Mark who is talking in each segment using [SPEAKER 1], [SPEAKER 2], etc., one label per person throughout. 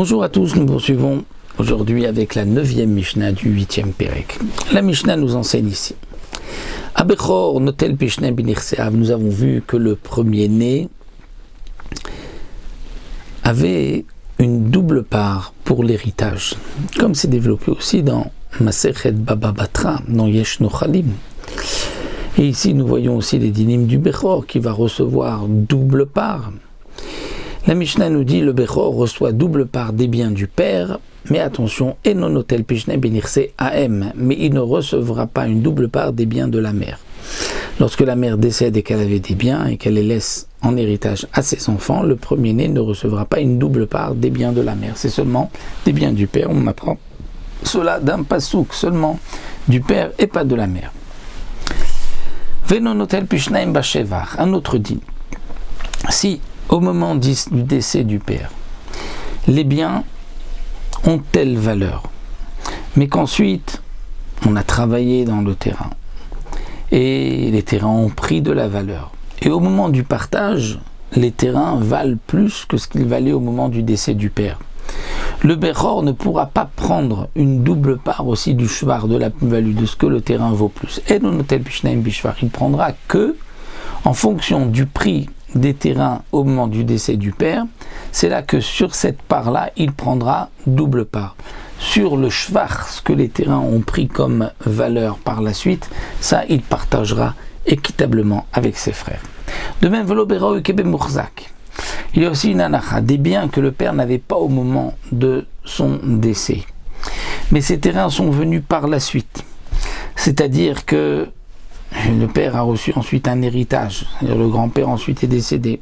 [SPEAKER 1] Bonjour à tous, nous poursuivons aujourd'hui avec la 9e Mishnah du 8e Pérek. La Mishnah nous enseigne ici. Abechor notel pishne binirseav, nous avons vu que le premier-né avait une double part pour l'héritage, comme c'est développé aussi dans Masechet Baba Batra, dans Yesh Nochalim. Et ici nous voyons aussi les dynimes du Bechor qui va recevoir double part. La Mishnah nous dit le Bechor reçoit double part des biens du père, mais attention, enonotel pishne benirse am, mais il ne recevra pas une double part des biens de la mère. Lorsque la mère décède et qu'elle avait des biens et qu'elle les laisse en héritage à ses enfants, le premier-né ne recevra pas une double part des biens de la mère. C'est seulement des biens du père. On apprend cela d'un pasouk, seulement du père et pas de la mère. Venonotel pishnaim bashevar, un autre dit. Si au moment du décès du père, les biens ont telle valeur, mais qu'ensuite on a travaillé dans le terrain et les terrains ont pris de la valeur. Et au moment du partage, les terrains valent plus que ce qu'ils valaient au moment du décès du père. Le Bechor ne pourra pas prendre une double part aussi du shvar, de la plus-value, de ce que le terrain vaut plus. Et non tel pishnaim bishvar, il prendra que en fonction du prix des terrains au moment du décès du père. C'est là que sur cette part-là, il prendra double part. Sur le shvar, ce que les terrains ont pris comme valeur par la suite, ça, il partagera équitablement avec ses frères. De même, il y a aussi une anacha, des biens que le père n'avait pas au moment de son décès. Mais ces terrains sont venus par la suite. C'est-à-dire que le père a reçu ensuite un héritage, c'est-à-dire le grand-père ensuite est décédé.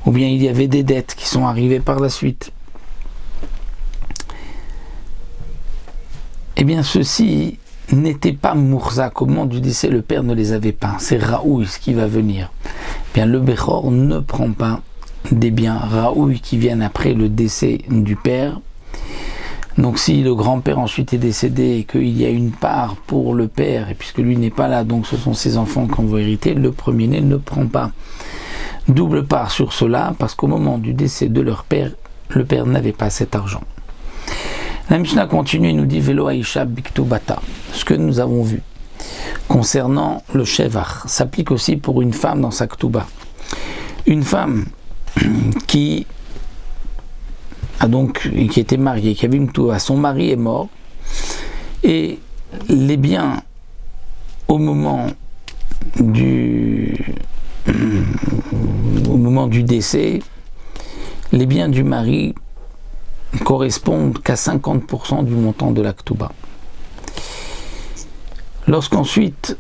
[SPEAKER 1] Ou bien il y avait des dettes qui sont arrivées par la suite. Eh bien ceci n'était pas Mourzak, au moment du décès le père ne les avait pas, c'est Raoui ce qui va venir. Eh bien le Bechor ne prend pas des biens Raoui qui viennent après le décès du père. Donc si le grand-père ensuite est décédé et qu'il y a une part pour le père, et puisque lui n'est pas là, donc ce sont ses enfants qui vont hériter, le premier-né ne prend pas double part sur cela, parce qu'au moment du décès de leur père, le père n'avait pas cet argent. La Mishnah continue et nous dit Velo Aisha Biktubata. Ce que nous avons vu concernant le Shevar s'applique aussi pour une femme dans sa Ktuba. Une femme qui était mariée, qui avait une Ktuba, son mari est mort, et les biens au moment du décès, les biens du mari correspondent qu'à 50% du montant de la Ktuba. Lorsqu'ensuite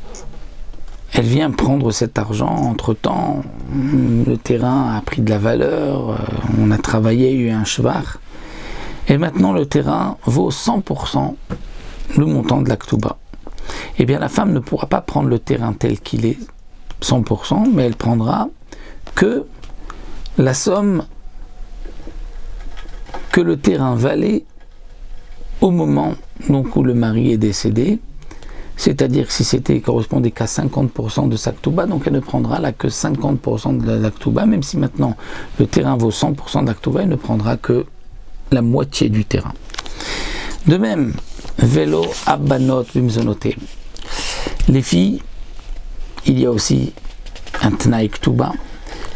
[SPEAKER 1] elle vient prendre cet argent, entre-temps, le terrain a pris de la valeur, on a travaillé, il y a eu un shvar, et maintenant le terrain vaut 100% le montant de la Ktuba. Eh bien la femme ne pourra pas prendre le terrain tel qu'il est, 100%, mais elle prendra que la somme que le terrain valait au moment donc, où le mari est décédé, c'est-à-dire que si c'était correspondait qu'à 50% de sa Ktuba, donc elle ne prendra là que 50% de la Ktuba, même si maintenant le terrain vaut 100% de la Ktuba, elle ne prendra que la moitié du terrain. De même, Velo Abbanot Bimzonote. Les filles, il y a aussi un Tnaï Ktuba.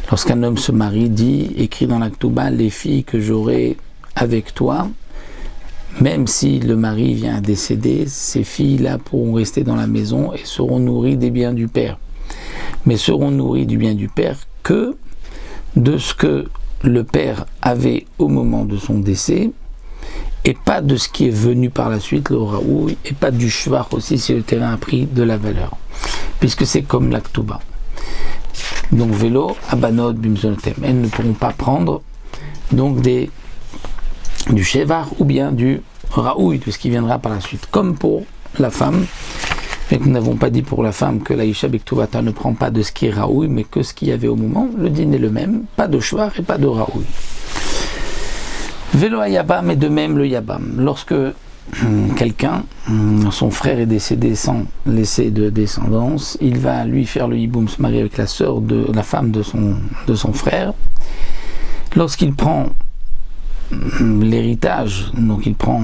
[SPEAKER 1] Lorsqu'un homme se marie, écrit dans la Ktuba, les filles que j'aurai avec toi, même si le mari vient à décéder, ces filles-là pourront rester dans la maison et seront nourries des biens du père. Mais seront nourries du bien du père que de ce que le père avait au moment de son décès, et pas de ce qui est venu par la suite, le raoui, et pas du shvar aussi si le terrain a pris de la valeur, puisque c'est comme la Ktuba. Donc vélo, abanot, bimzonotem, elles ne pourront pas prendre donc du shevar ou bien du raoui, de ce qui viendra par la suite, comme pour la femme. Et nous n'avons pas dit pour la femme que la Isha Biktubata ne prend pas de ce qui est raoui, mais que ce qu'il y avait au moment, le din est le même, pas de shvar et pas de raoui. Vélo à Yabam et de même le Yabam. Lorsque quelqu'un, son frère est décédé sans laisser de descendance, il va lui faire le hiboum, se marier avec la sœur de la femme de son frère. Lorsqu'il prend l'héritage, donc il prend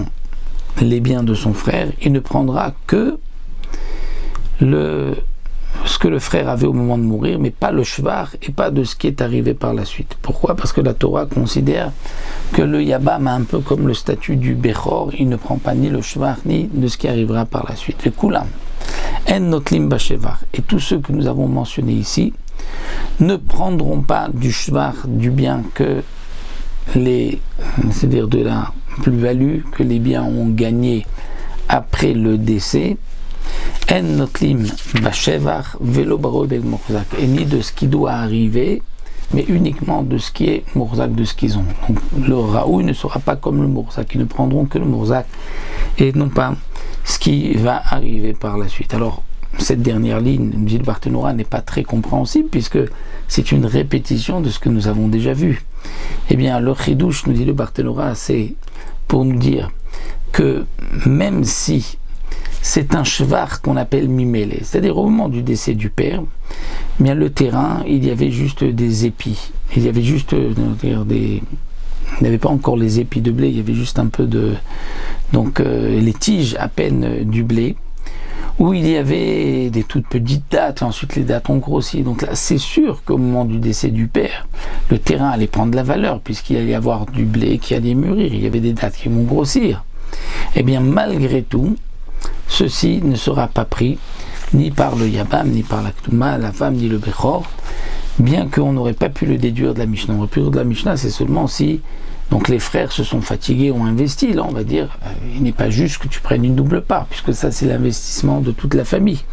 [SPEAKER 1] les biens de son frère, il ne prendra que ce que le frère avait au moment de mourir, mais pas le shvar et pas de ce qui est arrivé par la suite. Pourquoi? Parce que la Torah considère que le Yabam a un peu comme le statut du Bechor, il ne prend pas ni le shvar ni de ce qui arrivera par la suite. Le Kulam, En Notlim Bashevar, et tous ceux que nous avons mentionnés ici ne prendront pas du shvar, du bien que c'est-à-dire de la plus-value que les biens ont gagné après le décès, En Notlim Bashevar Velo Barodeg Morzak, et ni de ce qui doit arriver, mais uniquement de ce qui est Morzak, de ce qu'ils ont. Donc le Raoui ne sera pas comme le Morzak, ils ne prendront que le Morzak et non pas ce qui va arriver par la suite. Alors cette dernière ligne, nous dit le Barthénora, n'est pas très compréhensible puisque c'est une répétition de ce que nous avons déjà vu. Eh bien, le Chidouche, nous dit le Barthénora, c'est pour nous dire que même si c'est un shvar qu'on appelle mimélé, c'est-à-dire au moment du décès du père, eh bien le terrain, il y avait juste des épis, il y avait juste il n'y avait pas encore les épis de blé, il y avait juste un peu de les tiges à peine du blé, où il y avait des toutes petites dattes, et ensuite les dattes ont grossi. Donc là, c'est sûr qu'au moment du décès du père, le terrain allait prendre de la valeur, puisqu'il allait y avoir du blé qui allait mûrir, il y avait des dattes qui vont grossir. Eh bien, malgré tout, ceci ne sera pas pris ni par le Yabam, ni par la Ktouma, la femme, ni le Bechor, bien qu'on n'aurait pas pu le déduire de la Mishnah. On aurait pu le déduire de la Mishnah, c'est seulement si donc les frères se sont fatigués, ont investi. Là, on va dire, il n'est pas juste que tu prennes une double part, puisque ça, c'est l'investissement de toute la famille.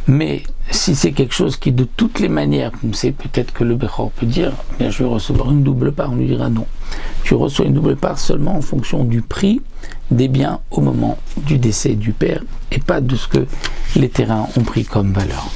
[SPEAKER 1] Mais si c'est quelque chose qui, de toutes les manières, c'est peut-être que le Bechor peut dire, bien, je vais recevoir une double part, on lui dira non. Tu reçois une double part seulement en fonction du prix des biens au moment du décès du père, et pas de ce que les terrains ont pris comme valeur.